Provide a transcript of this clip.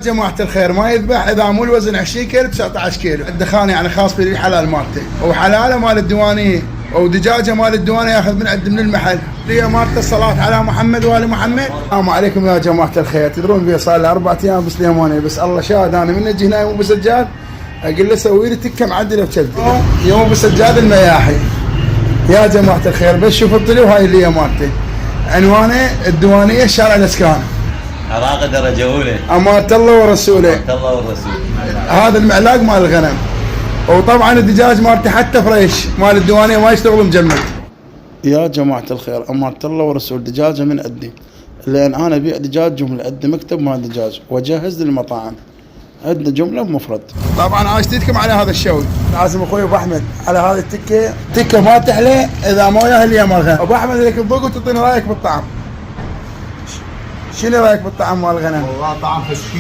جماعة الخير ما يذبح اذا مو الوزن 20 كيلو 19 كيلو، الدخان يعني خاص بالحلال مالته، وحلاله مال الديوانيه، ودجاجه مال الديوانيه ياخذ من عند من المحل. هي مالته الصلاه على محمد وال محمد. السلام عليكم يا جماعه الخير، تدرون بي صار لي 4 ايام بسليمانيه، بس الله شاهد انا من اجي هنا يوم بسجاد اقول له سوي لي تكه معدله بكذب. يوم بسجاد المياحي يا جماعه الخير، بس شوف الطلي وهاي اللي هي مالته، عنوانه الديوانيه شارع الاسكان، عراقه درجه اولى، امانه الله ورسوله، امانه الله والرسول. هذا المعلاق مال الغنم، وطبعا الدجاج مالته حتى فريش مال الديوانيه ما يشتغل مجمد. يا جماعه الخير امانه الله ورسول، دجاجه من عندي، لان انا ابيع دجاج جمله، عندي مكتب مال دجاج واجهز للمطاعم، عندنا جمله ومفرد. طبعا انا اشتيتكم على هذا الشوي، لازم اخوي ابو احمد على هذه التكه ما تحلى اذا ما وياها اللي مال الغنم. ابو احمد لك تذوق وتعطيني رايك بالطعم. شنو رايك بالطعم مال الغنم؟ والله طعم فشخ.